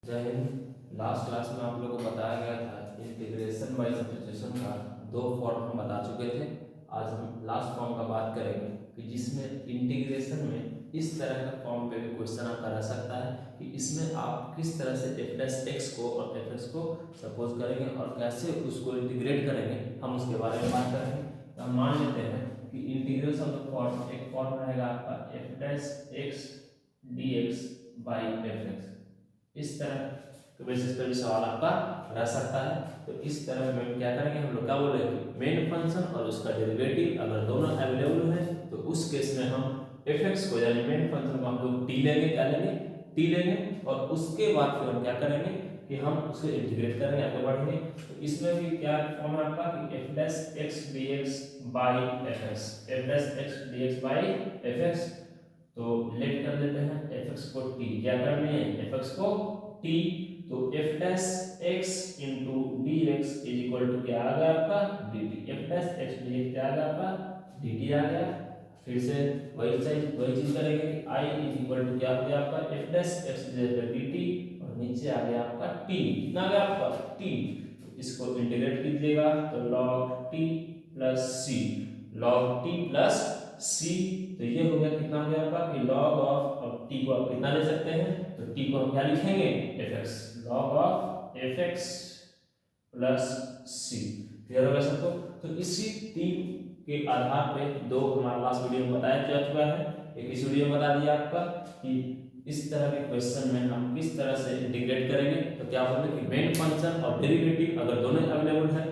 जय Hind. Last class में आप लोगों को बताया गया था इंटीग्रेशन बाय सब्स्टिट्यूशन का दो फॉर्म हम बता चुके थे। आज हम लास्ट फॉर्म का बात करेंगे कि जिसमें इंटीग्रेशन में इस तरह का फॉर्म पे भी क्वेश्चन आपका रह सकता है कि इसमें आप किस तरह से एफ डैश एक्स को और एफ एक्स को सपोज करेंगे और कैसे उसको इंटीग्रेट करेंगे, हम उसके बारे में बात करेंगे। तो हम मान लेते हैं कि इंटीग्रेशन ऑफ द फॉर्म एक फॉर्म रहेगा आपका F dash x d x by F x. इस तरह के बेसिस पर भी सवाल आपका रह सकता है। तो इस तरह में क्या करेंगे, हम लोग क्या बोल रहे हैं कि मेन फंक्शन और उसका डेरिवेटिव अगर दोनों अवेलेबल है तो उस केस में हम एफ एक्स को यानी मेन फंक्शन को हम लोग टी लेंगे, क्या लेंगे, टी लेंगे। और उसके बाद फिर हम क्या करेंगे कि हम उसे इंटीग्रेट करेंगे, आगे बढ़ेंगे। तो इसमें भी क्या फॉर्म है आपका कि F dash x d x by F x, F dash x d x by F x. तो लेट कर देते हैं एफ एक्स को टी, क्या करनी है एफ एक्स को टी। तो f dash x into d x is equal to क्या आ गया आपका d t. F dash x d x क्या आ गया आपका डी टी आ गया। फिर से वही चीज करेंगे कि आई इज इक्वल टू क्या हो गया आपका F dash x D T और नीचे आ गया आपका टी, कितना आ गया आपका टी। तो इसको इंटीग्रेट कीजिएगा तो log टी प्लस सी, log टी प्लस सी। तो ये हो गया कितना हो गया आपका कि log ऑफ, अब टी को आप कितना ले सकते हैं तो टी को हम क्या लिखेंगे f x, log of f x plus c. Clear होगा सबको। तो इसी तीन के आधार पे दो हमारा लास्ट वीडियो में बताया जा चुका है। एक इस वीडियो में बता दिया आपका कि इस तरह के क्वेश्चन में हम किस तरह से इंटीग्रेट करेंगे। तो क्या बोलते हैं कि मेन फंक्शन और डेरिवेटिव अगर दोनों अवेलेबल है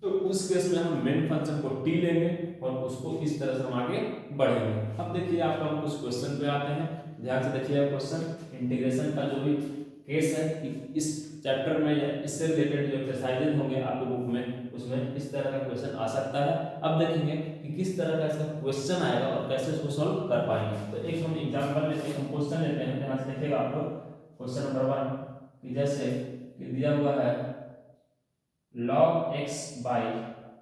तो उस केस में हम मेन फंक्शन को टी लेंगे और उसको इस तरह से हम आगे बढ़ेंगे। अब देखिए आपका हम कुछ क्वेश्चन पे आते हैं, ध्यान से देखिए क्वेश्चन। इंटीग्रेशन का जो भी केस है कि इस चैप्टर में या इससे रिलेटेड जो एक्सरसाइजेज होंगे आपके बुक में उसमें इस तरह का क्वेश्चन आ सकता है। अब देखेंगे कि किस तरह का इसका क्वेश्चन आएगा और कैसे उसको सॉल्व कर पाएंगे। तो एक हम एग्जांपल लेते हैं, हम क्वेश्चन लेते हैं, ध्यान से देखिएगा आप लोग। क्वेश्चन नंबर 1 कि जैसे कि दिया हुआ है log x by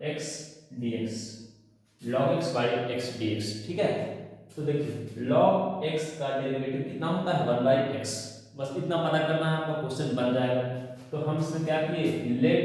x dx, log x by x dx, ठीक है। तो देखिए log x का डेरिवेटिव कितना होता है 1 बाई x, बस इतना पता करना है, आपका क्वेश्चन बन जाएगा। तो हम इसमें क्या किए let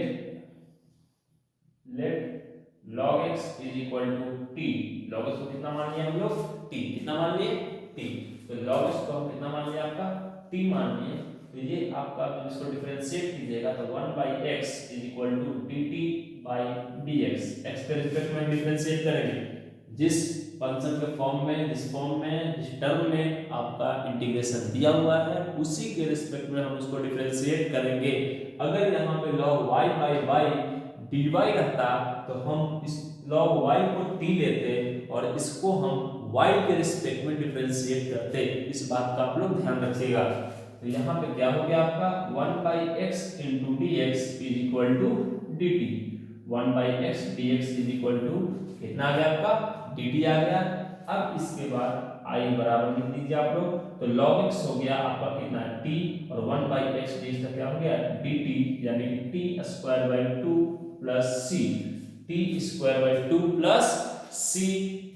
log x is equal to t, log x को कितना मान लिया हम लोग t, कितना मान लिए t। तो log x को हम कितना मान लिया आपका t मान लिए। तो ये आपका जब इसको डिफरेंशिएट कीजिएगा तो 1 by x is equal to dt by dx, x के रिस्पेक्ट में डिफरेंशिएट करेंगे। जिस फंक्शन के फॉर्म में, जिस फॉर्म में, जिस टर्म में आपका इंटीग्रेशन दिया हुआ है उसी के रिस्पेक्ट में हम उसको डिफरेंशिएट करेंगे। अगर यहाँ पे log y by y dy रहता तो हम इस log y को t लेते और इसको हम y के रिस्पेक्ट में डिफरेंशिएट करते। इस बात का आप लोग ध्यान रखिएगा। तो यहाँ पे क्या हो गया आपका 1 by x into d x is equal to d t, 1 by x d x is equal to कितना आ गया आपका डी टी आ गया। अब इसके बाद i बराबर लिख दीजिए आप लोग। तो log x हो गया आपका कितना t और 1 बाई एक्स डी का क्या हो गया डी टी, यानी T square by 2 plus C, T square by 2 plus C,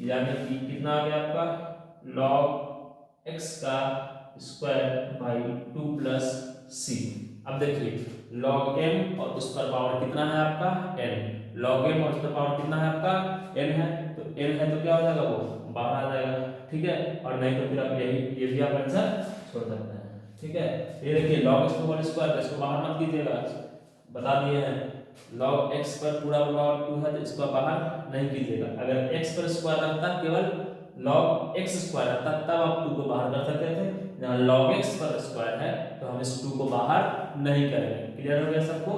यानी कि कितना आ गया आपका log x का स्क्वायर बाई 2 प्लस सी। अब देखिए log m और उस पर पावर कितना है आपका n, log m और उस पर पावर कितना है आपका n है। तो n है तो क्या हो जाएगा वो बाहर आ जाएगा, ठीक है। और नहीं तो फिर आप ये भी आप आंसर छोड़ सकते हैं, ठीक है। ये देखिए log x होल स्क्वायर, इसको बाहर मत कीजिएगा, बता दिए हैं। log x पर पूरा पावर 2 है तो इसको बाहर नहीं कीजिएगा। अगर x पर स्क्वायर रहता केवल log x स्क्वायर रहता तब आप 2 को बाहर कर सकते थे। जहाँ log x पर स्क्वायर है तो हम इस 2 को बाहर नहीं करेंगे। क्लियर हो गया सबको।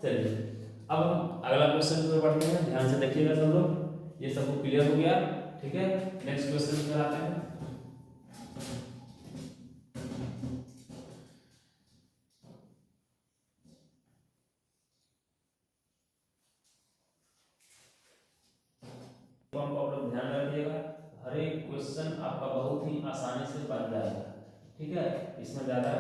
चलिए अब हम अगला क्वेश्चन पे बढ़ते हैं, ध्यान से देखिएगा सब लोग। ये सबको क्लियर हो गया, ठीक है। नेक्स्ट क्वेश्चन पर आते हैं। ध्यान रखिएगा, हर एक क्वेश्चन आपका बहुत ही आसानी से बन जाएगा, ठीक है। इसमें ज़्यादा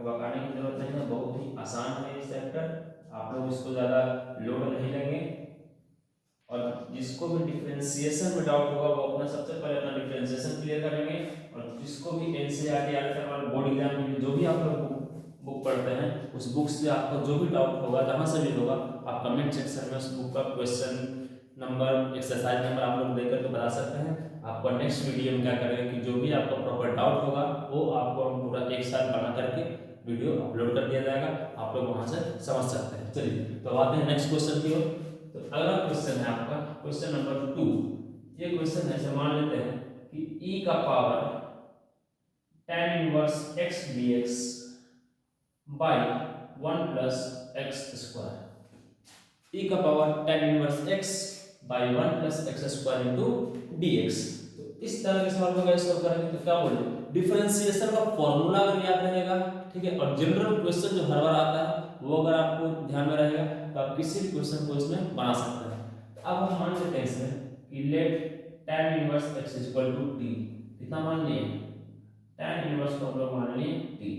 बकाने की जरूरत नहीं है, बहुत ही आसान है ये चैप्टर, आप लोग इसको ज़्यादा लोड नहीं लेंगे। और जिसको भी डिफरेंशिएशन में डाउट होगा वो अपना सबसे पहले अपना डिफरेंशिएशन क्लियर करेंगे। और जिसको भी एनसीईआरटी और बोर्ड एग्जाम में जो भी आप लोग बुक पढ़ते हैं, उस बुक से आपको जो भी डाउट होगा, जहाँ से भी होगा, आप कमेंट सेक्शन में उस बुक का क्वेश्चन नंबर, एक्सरसाइज नंबर आप लोग देकर के बता सकते हैं। आपको नेक्स्ट वीडियो में क्या करेंगे कि जो भी आपका प्रॉपर डाउट होगा वो आपको हम पूरा एक साथ बना करके वीडियो अपलोड कर दिया जाएगा, आप लोग वहाँ से समझ सकते हैं। चलिए तो आते हैं नेक्स्ट क्वेश्चन की ओर। तो अगला क्वेश्चन है आपका क्वेश्चन नंबर 2। ये क्वेश्चन है, मान लेते हैं कि e का power tan inverse x dx by 1 plus x square. e का power tan inverse x by 1 plus x square into dx। तो इस तरह के सवाल को कैसे सॉल्व करेंगे, तो क्या बोले, डिफरेंशिएशन का फॉर्मूला अगर याद रहेगा, ठीक है, और जनरल क्वेश्चन जो हर बार आता है वो अगर आपको ध्यान में रहेगा तो आप किसी भी क्वेश्चन को इसमें बना सकते हैं। तो अब हम मान लेते हैं इसमें कि let tan inverse x equal to t। कितना मान लिए, tan इनवर्स को हम लोग मान लिए t।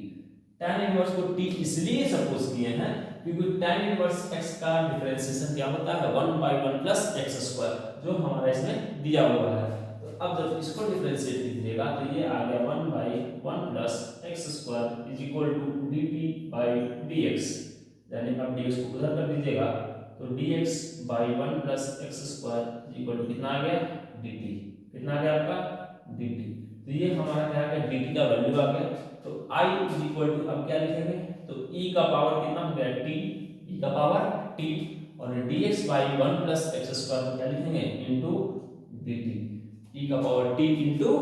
tan इनवर्स को t इसलिए सपोज किए हैं क्योंकि tan इनवर्स x का डिफरेंशिएशन क्या होता है, 1/1 प्लस एक्स स्क्वायर, जो हमारा इसमें दिया हुआ है। तो अब जब इसको डिफरेंशिएट कीजिएगा तो ये आ गया 1/1 plus x square is equal to dt by dx। यानी अब dx को उधर कर दीजिएगा तो dx by 1 plus x square is equal to कितना आ गया, dt। कितना आ गया आपका, dt। तो ये हमारा क्या है, dt का वैल्यू आ गया। तो I इज इक्वल टू अब क्या लिखेंगे, तो e का पावर कितना हो गया t, e का पावर t, और dx by 1 plus x square को क्या लिखेंगे, इनटू dt। e का पावर t इनटू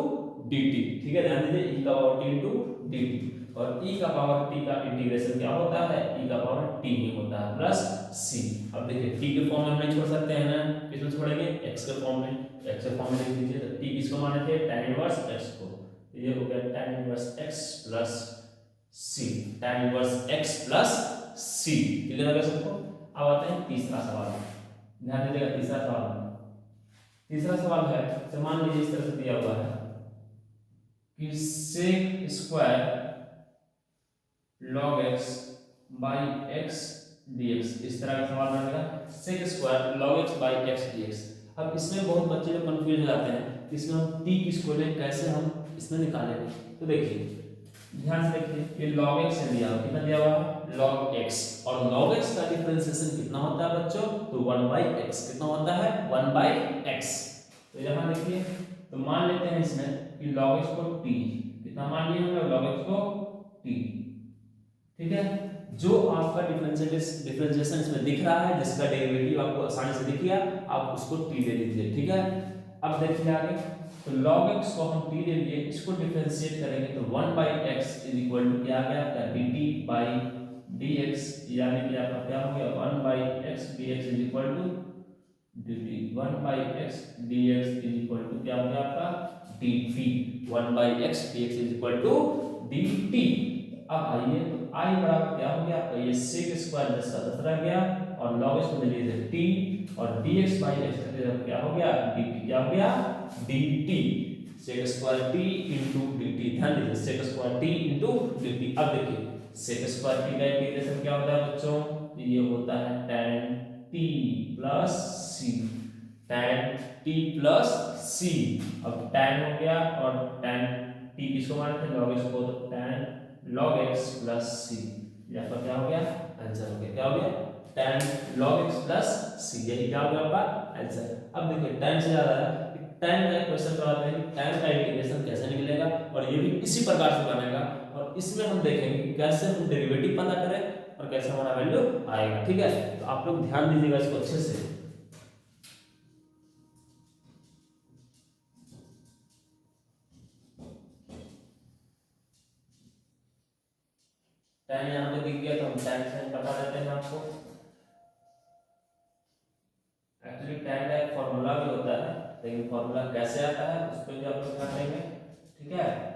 dt, ठीक है, ध्यान दीजिए e का पावर t इनटू dt। और e का पावर t का इंटीग्रेशन क्या होता है, e का पावर t ही होता है प्लस c। अब देखिए t के फॉर्म में हम नहीं छोड़ सकते हैं ना, किसमें छोड़ेंगे, x के फॉर्म में। x के फॉर्म में लिख दीजिए। तो t किसको माने थे, tan इनवर्स x को। तो ये हो गया tan inverse x plus c, tan inverse x plus c। Clear हो गया सबको। अब आते हैं तीसरा सवाल, ध्यान दीजिएगा तीसरा सवाल। तीसरा सवाल है, तो मान लीजिए इस तरह से दिया हुआ है कि sec square log x by x dx। इस तरह का सवाल रहेगा, sec square log x by x dx। अब इसमें बहुत बच्चे लोग कंफ्यूज हो जाते हैं कि इसमें हम t किसको लें, कैसे हम इसमें निकालेंगे। तो देखिए ध्यान से देखिए, ये log x है दिया हुआ, कितना दिया हुआ है, log x, और log x का डिफरेंशिएशन कितना होता है बच्चों, तो 1/x। कितना होता है, 1/x। तो यहाँ देखिए, तो मान लेते हैं इसमें कि log x को t, कितना मान लिए हमने log x को t, ठीक है। जो आपका डिफरेंशिएशन इसमें दिख रहा है, जिसका डेरिवेटिव आपको आसानी से दिख गया, आप उसको t ले लीजिए, ठीक है। अब देखिए आगे, तो log x को हम t ले लिए, इसको डिफरेंशिएट करेंगे तो 1/x इज इक्वल टू क्या आ गया आपका dt बाई dx, यानी कि आपका क्या हो गया 1/x dx is equal to dt। 1/x dx is equal to क्या हो गया आपका dt। 1/x dx is equal to dt। अब आइए, तो I बराबर क्या हो गया आपका, ये sec स्क्वायर 10 का 10 रह गया, और log x को ले लीजिए t, और dx बाई x का जगह क्या हो गया dt, क्या हो गया dt। sec square t into dt, ध्यान दीजिए sec square t into dt। अब देखिए sec स्क्वायर t का इंटीग्रेशन क्या होता है बच्चों, ये होता है tan t plus c, tan t plus c। अब tan हो गया, और tan t किसको मानते हैं, log x को, तो tan log x plus c, यहाँ पर क्या हो गया आंसर हो गया, क्या हो गया tan log x plus c, यही क्या हो गया आपका आंसर। अब देखिए tan से ज्यादा है, tan का क्वेश्चन करवाते हैं कि tan का इंटीग्रेशन कैसे निकलेगा, और ये भी इसी प्रकार से बनेगा, और इसमें हम देखेंगे कि कैसे हम डेरिवेटिव पता करें और कैसे हमारा वैल्यू आएगा, ठीक है। तो आप लोग ध्यान दीजिएगा इसको अच्छे से। tan यहाँ पे दिख गया तो हम tan साइन बता देते हैं आपको। एक्चुअली tan का एक फॉर्मूला भी होता है, लेकिन फॉर्मूला कैसे आता है उस पर भी आप लोग ध्यान देंगे, ठीक है।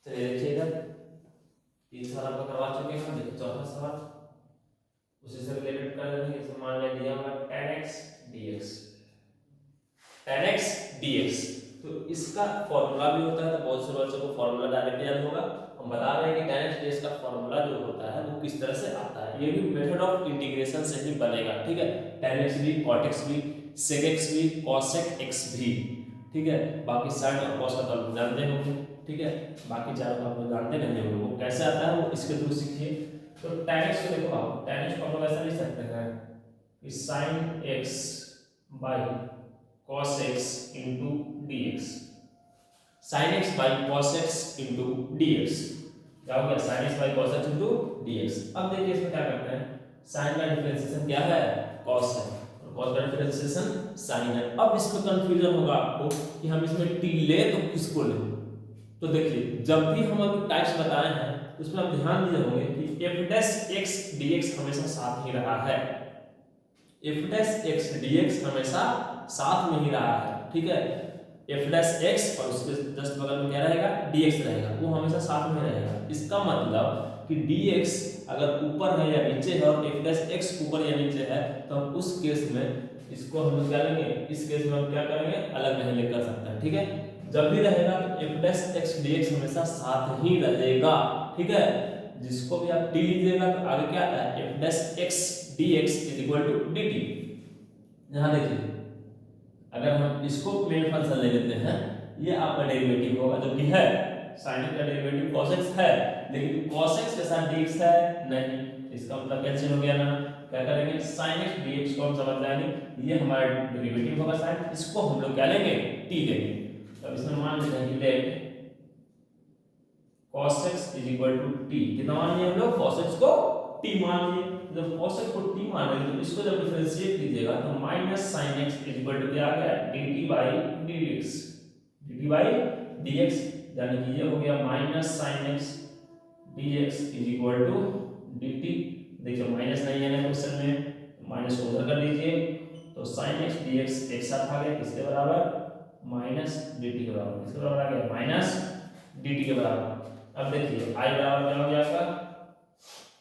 चलिए देखिए इधर तीन सवाल आपको करवा चुके हैं, देखिए चौथा सवाल उसी से रिलेटेड कर देंगे। जैसे मान लिया दिया हुआ tan x dx, tan x dx। तो इसका फॉर्मूला भी होता है, तो बहुत से बच्चों को फॉर्मूला डायरेक्ट याद होगा। हम बता रहे हैं कि tan x dx का फॉर्मूला जो होता है वो किस तरह से आता है, ये भी मेथड ऑफ इंटीग्रेशन से ही बनेगा, ठीक है। tan x भी, cot x भी, sec x भी, cosec x भी, ठीक है। बाकी साइन और cos का तो आप जानते होंगे, ठीक है। बाकी चारों आप जानते नहीं होंगे, वो कैसे आता है वो इसके थ्रू सीखिए। तो tan x को देखो आप, tan x को हम लोग ऐसा लिख सकते हैं कि sin x by cos x into dx, sin x by cos x into dx, क्या हो गया sin x by cos x into dx। अब देखिए इसमें क्या करते हैं, sin का डिफरेंशिएशन क्या है, cos है, और cos का डिफरेंशिएशन sin है। अब इसमें कंफ्यूजन होगा आपको कि हम इसमें t ले तो किसको ले। तो देखिए जब भी हम अभी टाइप्स बताए हैं उसमें आप ध्यान दिए होंगे कि f डैश x dx हमेशा साथ ही रहा है, f डैश x dx हमेशा साथ में ही रहा है, ठीक है। f डैश x और उसके जस्ट बगल में क्या रहेगा, dx रहेगा, वो हमेशा साथ में रहेगा। इसका मतलब कि dx अगर ऊपर है या नीचे है और f डैश x ऊपर या नीचे है, तो हम उस केस में इसको हम लोग क्या लेंगे, इस केस में हम क्या करेंगे, अलग नहीं लेकर सकते हैं, ठीक है। जब भी रहेगा तो f डैश x dx हमेशा साथ ही रहेगा, ठीक है। जिसको भी आप t लीजिएगा तो आगे क्या आता है, f dash x dx is equal to dt। यहां देखिए अगर हम इसको मेन फंक्शन ले लेते हैं, ये आपका डेरिवेटिव होगा जो कि है sin x का डेरिवेटिव cos x है, लेकिन cos x के साथ dx है नहीं, इसका मतलब कैंसिल हो गया ना। क्या करेंगे, sin x dx को हम समझ जाएंगे, ये हमारा डेरिवेटिव होगा sin, इसको हम लोग क्या लेंगे, t लेंगे। तो इसमें मान लेते हैं कि let cos x is equal to t, कितना मान लिए हम लोग, cos x को t मान लिए। जब cos x को t मान लेंगे तो इसको जब डिफरेंशिएट कीजिएगा तो minus sin x is equal to क्या आ गया, dt by dx, dt by dx, यानी कि ये हो गया minus sin x dx is equal to dt। देखिए माइनस नहीं है ना क्वेश्चन में, माइनस को उधर कर दीजिए, तो sin x dx एक साथ आ गया किसके बराबर, माइनस dt के बराबर, किसके बराबर आ गया, माइनस dt के बराबर। अब देखिए i बराबर क्या हो गया आपका,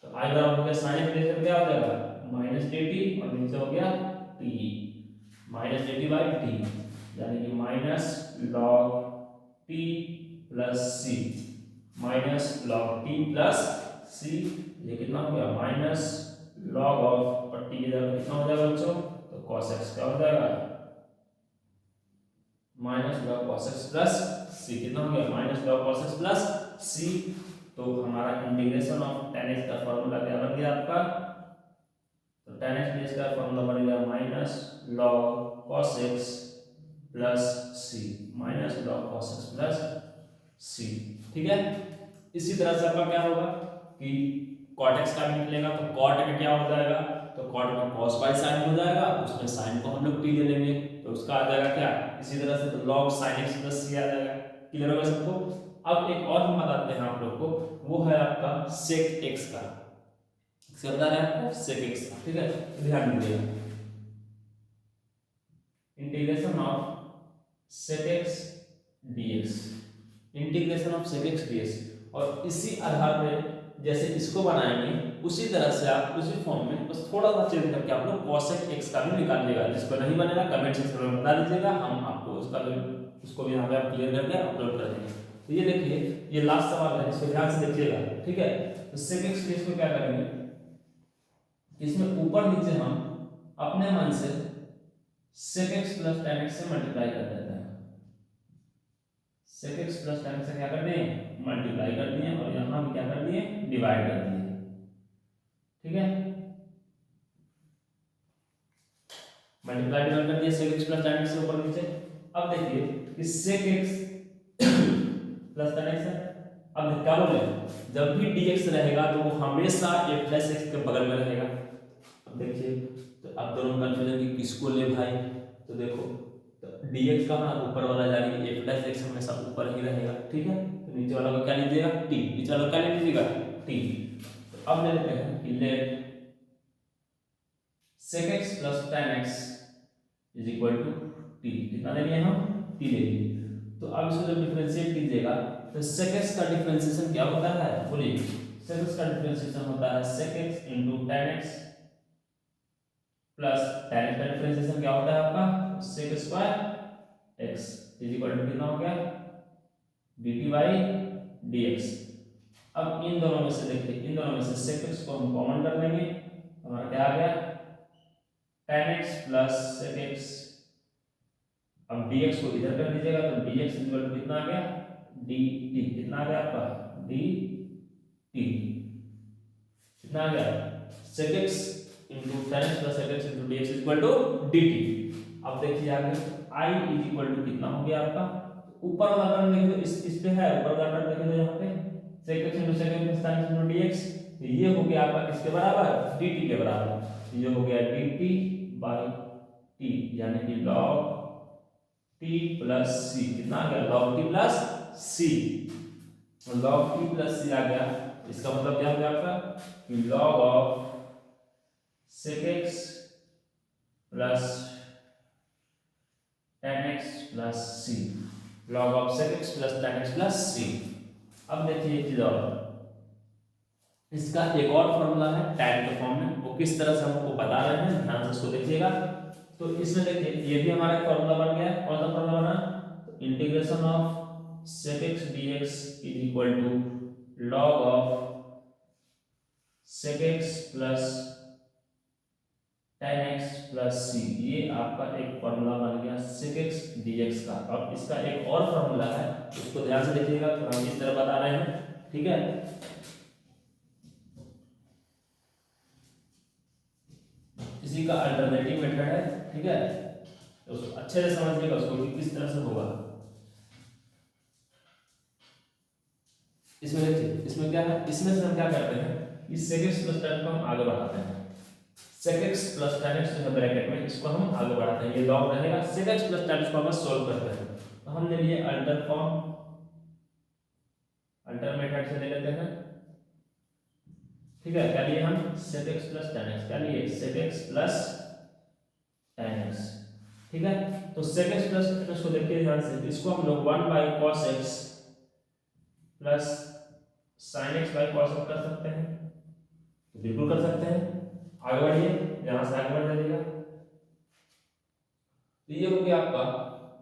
तो i बराबर हो गया sin x dx, क्या हो जाएगा माइनस dt, और नीचे हो गया t, minus dt by t, यानी कि minus log t plus c, minus log t plus c, ये कितना हो गया माइनस log ऑफ, और t की जगह कितना हो जाएगा बच्चों, तो cos x क्या हो जाएगा, minus log cos x plus c, कितना हो गया minus log cos x plus c। तो हमारा इंटीग्रेशन ऑफ tan x का फॉर्मूला क्या बन गया आपका, तो tan x dx का फॉर्मूला बन गया minus log cos x plus c, minus log cos x plus c, ठीक है। इसी तरह से आपका क्या होगा कि cot x का भी निकलेगा, तो cot में क्या हो जाएगा, तो cot में cos बाई sin हो जाएगा, उसमें sin को हम लोग t ले लेंगे, तो उसका आ जाएगा क्या, इसी तरह से तो log sin x plus c आ जाएगा। क्लियर होगा सबको। अब एक और हम बताते हैं आप लोग को, वो है आपका sec x का, किसका बता रहे हैं आपको, sec x का, ठीक है। ध्यान दीजिएगा, integration of sec x dx, integration of sec x dx, और इसी आधार पे जैसे इसको बनाएंगे उसी तरह से आप उसी फॉर्म में बस थोड़ा सा चेंज करके आप लोग cosec x का भी निकालिएगा। जिसको नहीं बनेगा कमेंट सेक्शन में बता दीजिएगा, हम आपको उसका भी उसको भी यहाँ पे आप क्लियर करके अपलोड कर देंगे। तो ये देखिए ये लास्ट सवाल है, इसको ध्यान से देखिएगा, ठीक है। तो sec x dx को क्या करेंगे, इसमें ऊपर नीचे हम अपने मन से sec x plus tan x से मल्टीप्लाई कर देते हैं, sec x plus tan x से क्या कर दिए, मल्टीप्लाई कर दिए, और यहाँ भी क्या कर दिए, डिवाइड कर दिए, ठीक है। मल्टीप्लाई डिवाइड कर दिए sec x plus tan x से ऊपर नीचे। अब देखिए कि sec x plus tan x है, अब क्या बोले, जब भी dx रहेगा तो वो हमेशा f प्लस x के बगल में रहेगा। अब देखिए तो अब दोनों कंफ्यूजन कि किसको ले भाई, तो देखो तो dx का हाँ ऊपर वाला यानी कि f प्लस x हमेशा ऊपर ही रहेगा, ठीक है। तो नीचे वाला को क्या लीजिएगा, t, नीचे वाला क्या ले लीजिएगा, t। तो अब ले लेते हैं कि let sec x plus tan x is equal to t, कितना ले लिए हम, t ले लिए। तो अब इसको जब डिफरेंशिएट कीजिएगा तो sec x का डिफरेंशिएशन क्या होता है, बोलिए, sec x का डिफरेंशिएशन होता है sec x into tan x plus tan x का डिफरेंशिएशन क्या होता है आपका, sec square x is equal to कितना हो गया D t by d x. अब इन दोनों में से देखिए, इन दोनों में से सेक एक्स को हम कॉमन कर लेंगे, हमारा क्या आ गया tan x plus sec x. अब dx को इधर कर दीजिएगा तो dx इक्वल टू कितना आ गया dt, कितना आ गया आपका dt, कितना आ गया sec x into tan x plus sec x into dx equal to dt। अब देखिए आगे I इज इक्वल टू कितना हो गया आपका, ऊपर वाला टर्म देखिए इस पे है, ऊपर वाला टर्म देखिए यहाँ पे sec x into sec x plus tan x into dx, तो ये हो गया आपका किसके बराबर dt के बराबर, ये हो गया dt बाई t यानी कि log t प्लस c, कितना आ गया log t plus c, log t plus c आ गया। इसका मतलब क्या हो गया आपका कि log of sec x plus tan x plus c, log of sec x plus tan x plus c। अब देखिए एक चीज और, इसका एक और फॉर्मूला है tan के फॉर्म में, वो किस तरह से हमको बता रहे हैं, ध्यान से उसको देखिएगा। तो इसमें देखिए ये भी हमारा एक फॉर्मूला बन गया है, कौन सा फॉर्मूला बना, तो integration of sec x dx is equal to log of sec x plus tan x plus c, ये आपका एक फॉर्मूला बन गया sec x dx का। अब इसका एक और फॉर्मूला है, उसको ध्यान से देखिएगा, तो हम इस तरह बता रहे हैं, ठीक है। इसी का अल्टरनेटिव मेथड है, ठीक है, तो अच्छे से समझिएगा उसको कि किस तरह से होगा। इसमें देखिए, इसमें क्या है, इसमें से हम क्या करते हैं, इस sec x प्लस tan को हम आगे बढ़ाते हैं, sec x plus tan x जो है ब्रैकेट में, इसको हम आगे बढ़ाते हैं, ये लॉग रहेगा, sec x प्लस tan को हम सॉल्व करते हैं। तो हमने लिए अल्टर फॉर्म, अल्टर मेथड से ले लेते हैं, ठीक है। क्या लिए हम sec x plus tan x, क्या लिए sec x plus tan x, ठीक है। तो sec x plus tan x को देखिए ध्यान से, इसको हम लोग 1 by cos x plus sin x by cos x कर सकते हैं, तो बिल्कुल कर सकते हैं, आगे बढ़िए, यहां से आगे बढ़ जाइएगा। तो ये हो गया आपका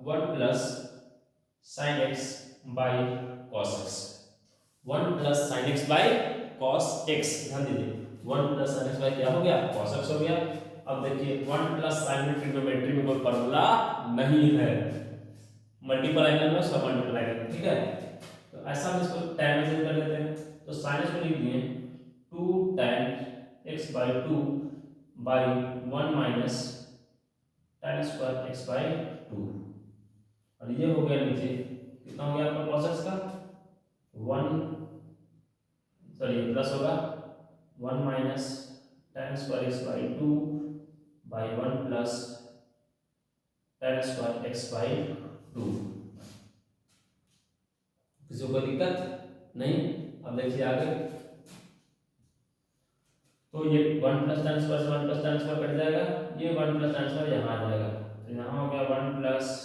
1 plus sin x by cos x, 1 plus sin x by cos x, ध्यान दीजिए 1 प्लस sin x बाई क्या हो गया cos x हो गया। अब देखिए 1 प्लस sin में ट्रिग्नोमेट्री में कोई फॉर्मूला नहीं है, मल्टीपल एंगल में सब मल्टीपल एंगल, ठीक है। तो ऐसा हम इसको tan में चेंज कर लेते हैं, तो sin x को लिख दिए 2 tan x by 2 by 1 minus tan square x by 2, और ये हो गया नीचे कितना हो गया आपका cos x का 1, सॉरी प्लस होगा 1 minus tan square x by 2 by 1 plus tan square x by 2। किसी को दिक्कत नहीं। अब देखिए आगे, तो ये 1 प्लस tan स्क्वायर से 1 प्लस tan स्क्वायर कट जाएगा, ये 1 प्लस tan स्क्वायर यहाँ आ जाएगा, तो यहाँ हो गया 1 plus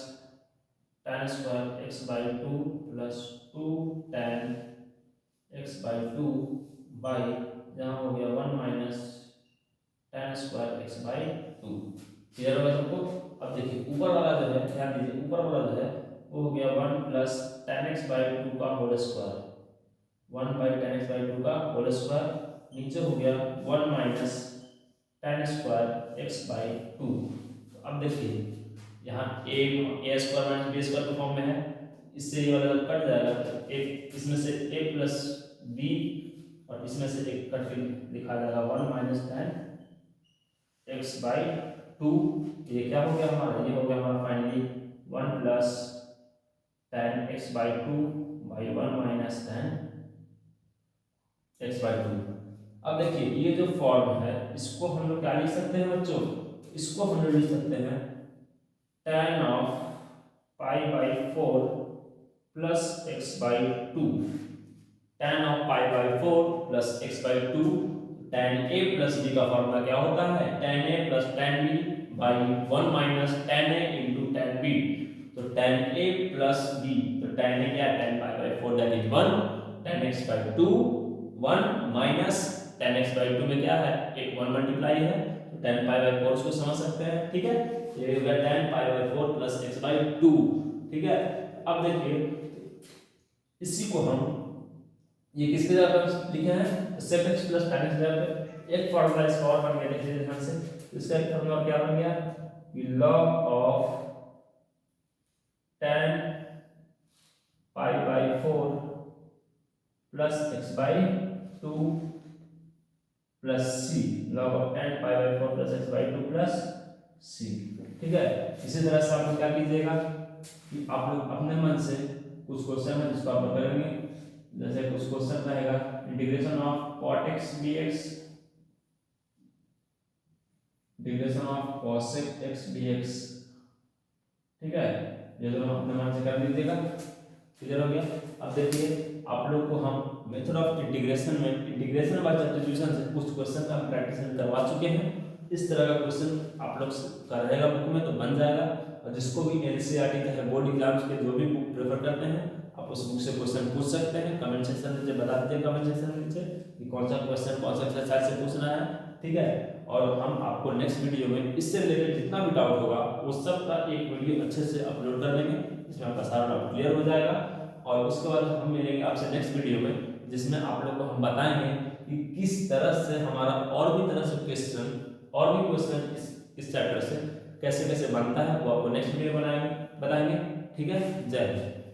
tan square x by 2 plus 2 tan x by 2 by यहाँ हो गया 1 minus tan square x by 2। Clear होगा सबको। अब देखिए ऊपर वाला जो है, ध्यान दीजिए ऊपर वाला जो है वो हो गया 1 प्लस tan x बाई 2 का whole square, 1 by tan x by 2 का होल स्क्वायर, नीचे हो गया 1 minus tan square x by 2। अब देखिए यहाँ a square minus b square के फॉर्म में है, इससे ये वाला कट जाएगा, तो एक इसमें से a प्लस b और इसमें से एक कट के लिखा जाएगा 1 माइनस tan x बाई 2। ये क्या हो गया हमारा, ये हो गया हमारा finally 1 plus tan x by 2 by 1 minus tan x by 2। अब देखिए ये जो फॉर्म है इसको हम लोग क्या लिख सकते हैं बच्चों, इसको हम लोग लिख सकते हैं tan of pi by 4 plus x by 2, tan of pi by 4 plus x by 2, tan a plus b का फॉर्मूला क्या होता है tan a plus tan b by 1 minus tan a into tan b, तो tan a plus b, तो tan a क्या tan pi by 4 that is 1, tan x by 2 1 minus tan x by 2 में क्या है एक 1 मल्टीप्लाई है, तो tan pi by 4 उसको समझ सकते हैं, ठीक है। ये हो गया tan pi by 4 plus x by 2। ठीक है, अब देखिए इसी को हम ये किसके जगह पर लिखे हैं, sec x plus tan x जगह पे एक फॉर्मूला इसका और बन गया, देखिए ध्यान से। इसका एक फॉर्मूला क्या बन गया कि log of tan pi by 4 plus x by 2 plus c, log of tan pi by 4 plus x by 2 plus c। ठीक है, इसी तरह से आप लोग क्या कीजिएगा कि आप लोग अपने मन से कुछ क्वेश्चन है जिसको आप लोग करेंगे। जैसे कुछ क्वेश्चन रहेगा integration of cot x dx, integration of cosec x dx। ठीक है, ये दोनों अपने मन से कर लीजिएगा। क्लियर हो गया। अब देखिए आप लोग को हम मेथड ऑफ इंटीग्रेशन में इंटीग्रेशन बाय सब्स्टिट्यूशन से कुछ क्वेश्चन हम प्रैक्टिस करवा चुके हैं। इस तरह का क्वेश्चन आप लोग का रहेगा बुक में तो बन जाएगा। और जिसको भी एनसीईआरटी का है बोर्ड एग्जाम्स के जो भी बुक प्रेफर करते हैं आप उस बुक से क्वेश्चन पूछ सकते हैं। कमेंट सेक्शन में नीचे बता दीजिए, कमेंट सेक्शन में नीचे कि कौन सा क्वेश्चन कौन सा एक्सरसाइज से पूछना है। ठीक है, और हम आपको नेक्स्ट वीडियो में इससे रिलेटेड जितना भी डाउट होगा वो सब का एक वीडियो अच्छे से अपलोड कर देंगे, इसमें आपका सारा डाउट क्लियर हो जाएगा। और उसके बाद हम मिलेंगे आपसे नेक्स्ट वीडियो में जिसमें आप लोग को हम बताएंगे कि किस तरह से हमारा और भी तरह से क्वेश्चन इस चैप्टर से कैसे कैसे बनता है, वो आपको नेक्स्ट वीडियो बनाएंगे बताएंगे। ठीक है, जय हिंद।